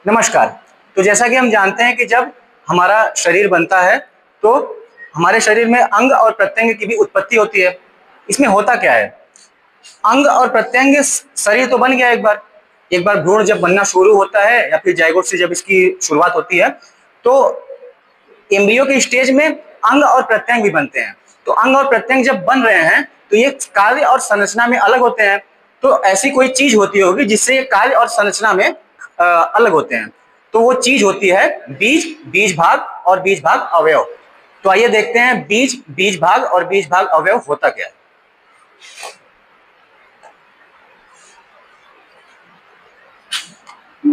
नमस्कार। तो जैसा कि हम जानते हैं कि जब हमारा शरीर बनता है तो हमारे शरीर में अंग और प्रत्यंग की भी उत्पत्ति होती है। इसमें होता क्या है, अंग और प्रत्यंग, शरीर तो बन गया एक बार भ्रूण जब बनना शुरू होता है या फिर जाइगोट से जब इसकी शुरुआत होती है तो एम्ब्रियो के स्टेज में अंग और प्रत्यंग भी बनते हैं। तो अंग और प्रत्यंग जब बन रहे हैं तो ये कार्य और संरचना में अलग होते हैं। तो ऐसी कोई चीज होती होगी जिससे ये कार्य और संरचना में अलग होते हैं। तो वो चीज होती है बीज, बीज भाग और बीज भाग अवयव। तो आइए देखते हैं बीज, बीज भाग और बीज भाग अवयव होता क्या है।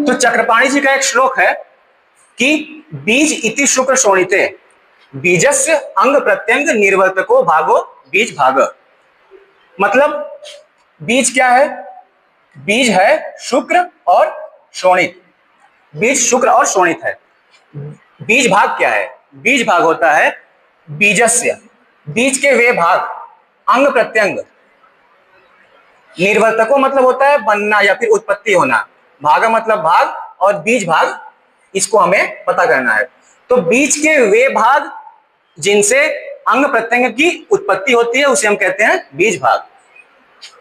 तो चक्रपाणी जी का एक श्लोक है कि बीज इति शुक्र शोणिते बीजस्य अंग प्रत्यंग निर्वर्तको भागो बीज भाग। मतलब बीज क्या है, बीज है शुक्र और शोणित। बीज शुक्र और शोणित है। बीज भाग क्या है, बीज भाग होता है बीजस्य, बीज के वे भाग, अंग प्रत्यंग, निर्वर्तको मतलब होता है बनना या फिर उत्पत्ति होना, भागा मतलब भाग, और बीज भाग इसको हमें पता करना है। तो बीज के वे भाग जिनसे अंग प्रत्यंग की उत्पत्ति होती है उसे हम कहते हैं बीज भाग।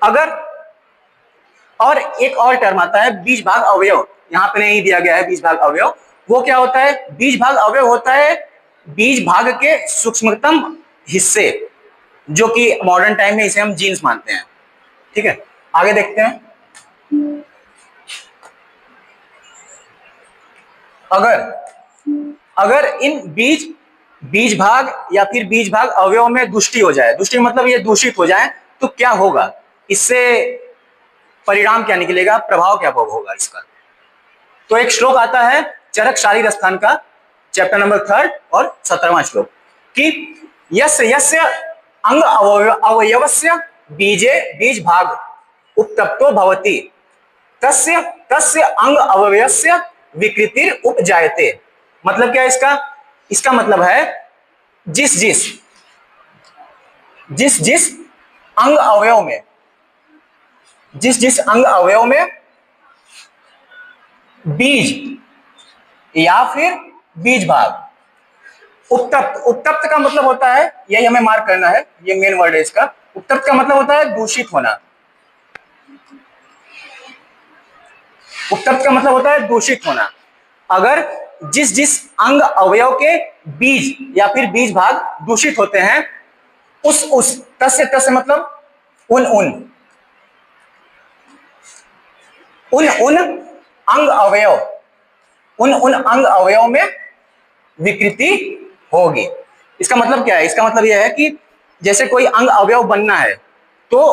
अगर और एक और टर्म आता है बीज भाग अवयव, यहां पे नहीं दिया गया है बीज भाग अवयव। वो क्या होता है, बीज भाग अवयव होता है बीज भाग के सूक्ष्मतम हिस्से, जो कि मॉडर्न टाइम में इसे हम जीन्स मानते हैं। ठीक है, आगे देखते हैं। अगर अगर इन बीज, बीज भाग या फिर बीज भाग अवयव में दुष्टि हो जाए, दुष्टि मतलब ये दूषित हो जाए, तो क्या होगा, इससे परिणाम क्या निकलेगा, प्रभाव क्या होगा इसका। तो एक श्लोक आता है चरक शारीर स्थान का, चैप्टर नंबर 3 और 17वां श्लोक, कि यस्य यस्य अंग अवयवस्य बीजे बीज भाग उत्तप्तो भवति तस्य तस्य अंग अवयवस्य विकृतिर उपजायते। मतलब क्या है इसका, इसका मतलब है जिस जिस जिस जिस अंग अवयव में, जिस जिस अंग अवयव में बीज या फिर बीज भाग उत्तप्त, उत्तप्त का मतलब होता है, यही हमें मार्क करना है, ये मेन वर्ड है इसका। उत्तप्त का मतलब होता है दूषित होना, उत्तप्त का मतलब होता है दूषित होना। अगर जिस जिस अंग अवयव के बीज या फिर बीज भाग दूषित होते हैं, उस तस्य तस्य मतलब उन उन उन उन अंग अवयव, उन उन अंग अवयव में विकृति होगी। इसका मतलब क्या है, इसका मतलब यह है कि जैसे कोई अंग अवयव बनना है तो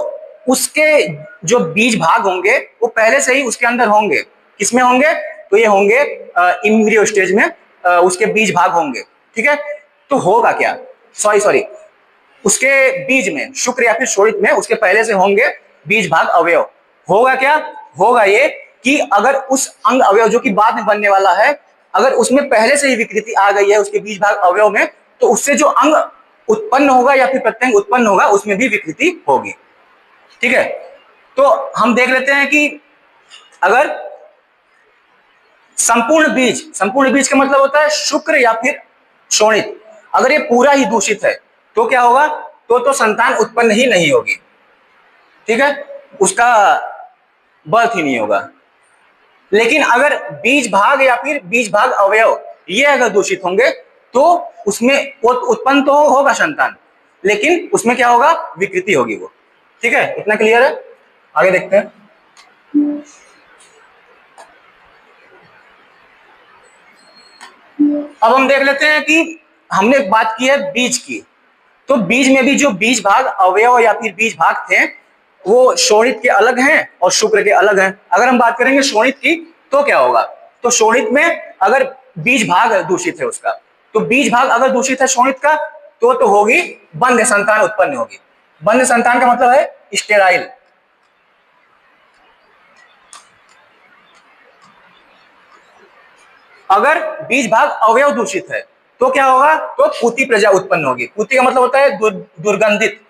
उसके जो बीज भाग होंगे वो पहले से ही उसके अंदर होंगे। किसमें होंगे, तो ये होंगे इम्ब्रियो स्टेज में, उसके बीज भाग होंगे। ठीक है, तो होगा क्या, सॉरी सॉरी उसके बीज में, शुक्र या फिर शोणित में उसके पहले से होंगे बीज भाग अवयव। होगा क्या, होगा ये कि अगर उस अंग अवयव जो कि बाद में बनने वाला है, अगर उसमें पहले से ही विकृति आ गई है उसके बीज भाग अवयव में, तो उससे जो अंग उत्पन्न होगा या फिर प्रत्यंग उत्पन्न होगा उसमें भी विकृति होगी। ठीक है, तो हम देख लेते हैं कि अगर संपूर्ण बीज का मतलब होता है शुक्र या फिर शोणित, अगर ये पूरा ही दूषित है तो क्या होगा, तो संतान उत्पन्न ही नहीं होगी। ठीक है, उसका बर्थ ही नहीं होगा। लेकिन अगर बीज भाग या फिर बीज भाग अवयव ये अगर दूषित होंगे तो उसमें उत्पन्न तो होगा संतान, लेकिन उसमें क्या होगा, विकृति होगी वो। ठीक है, इतना क्लियर है, आगे देखते हैं। अब हम देख लेते हैं कि हमने बात की है बीज की, तो बीज में भी जो बीज भाग अवयव या फिर बीज भाग थे वो शोणित के अलग हैं और शुक्र के अलग हैं। अगर हम बात करेंगे शोणित की तो क्या होगा, तो शोणित में अगर बीज भाग दूषित है उसका, तो बीज भाग अगर दूषित है शोणित का तो होगी बंध संतान उत्पन्न होगी। बंध संतान का मतलब है स्टेराइल। अगर बीज भाग अवयव दूषित है तो क्या होगा, तो पूती प्रजा उत्पन्न होगी। पूती का मतलब होता है दुर्गंधित,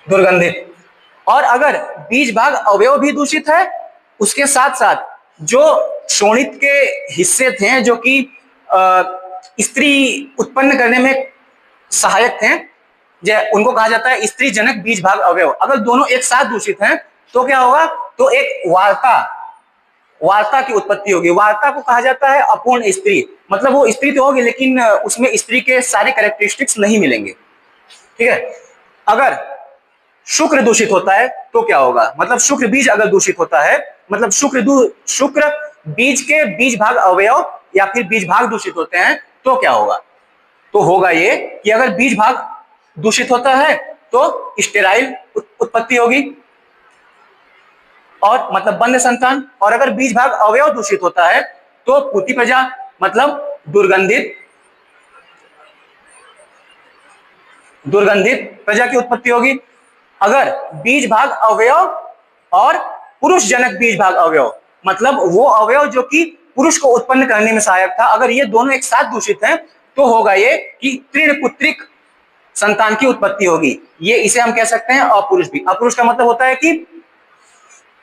दुर्गंधित। और अगर बीज भाग अवयव भी दूषित है, उसके साथ साथ जो शोणित के हिस्से थे जो कि स्त्री उत्पन्न करने में सहायक थे, उनको कहा जाता है स्त्री जनक बीज भाग अवयव, अगर दोनों एक साथ दूषित हैं तो क्या होगा, तो एक वार्ता की उत्पत्ति होगी। वार्ता को कहा जाता है अपूर्ण स्त्री, मतलब वो स्त्री तो होगी लेकिन उसमें स्त्री के सारे कैरेक्टरिस्टिक्स नहीं मिलेंगे। ठीक है, अगर शुक्र दूषित होता है तो क्या होगा, मतलब शुक्र बीज अगर दूषित होता है, मतलब शुक्र बीज के बीज भाग अवयव या फिर बीज भाग दूषित होते हैं तो क्या होगा, तो होगा ये कि अगर बीज भाग दूषित होता है तो स्टेराइल उत्पत्ति होगी और मतलब बंद संतान, और अगर बीज भाग अवयव दूषित होता है तो पूती प्रजा, मतलब दुर्गंधित प्रजा की उत्पत्ति होगी। अगर बीज भाग अवयव और पुरुष जनक बीज भाग अवयव, मतलब वो अवयव जो कि पुरुष को उत्पन्न करने में सहायक था, अगर ये दोनों एक साथ दूषित हैं तो होगा ये कि तृणपुत्रिक संतान की उत्पत्ति होगी। ये इसे हम कह सकते हैं अपुरुष भी। अपुरुष का मतलब होता है कि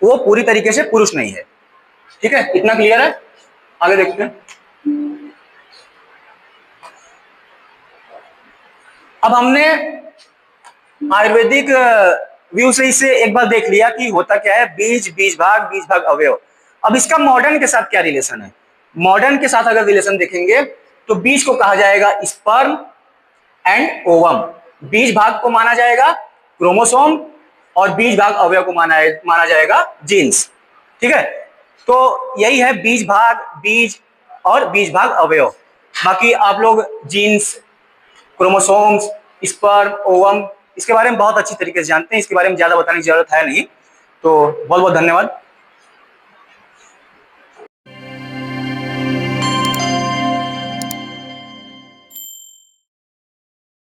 वो पूरी तरीके से पुरुष नहीं है। ठीक है, इतना क्लियर है? आगे देखते हैं। अब हमने आयुर्वेदिक व्यू से इसे एक बार देख लिया कि होता क्या है, बीज भाग अवयव। अब इसका मॉडर्न के साथ क्या रिलेशन है? मॉडर्न के साथ अगर रिलेशन देखेंगे तो बीज को कहा जाएगा स्पर्म एंड ओवम, बीज भाग को माना जाएगा क्रोमोसोम और बीज भाग अवयव को माना जाएगा जीन्स। ठीक है, तो यही है बीज और बीज भाग अवयव। बाकी आप लोग जीन्स, क्रोमोसोम्स, स्पर्म, ओवम, इसके बारे में बहुत अच्छी तरीके से जानते हैं, इसके बारे में ज्यादा बताने की जरूरत है नहीं। तो बहुत बहुत धन्यवाद।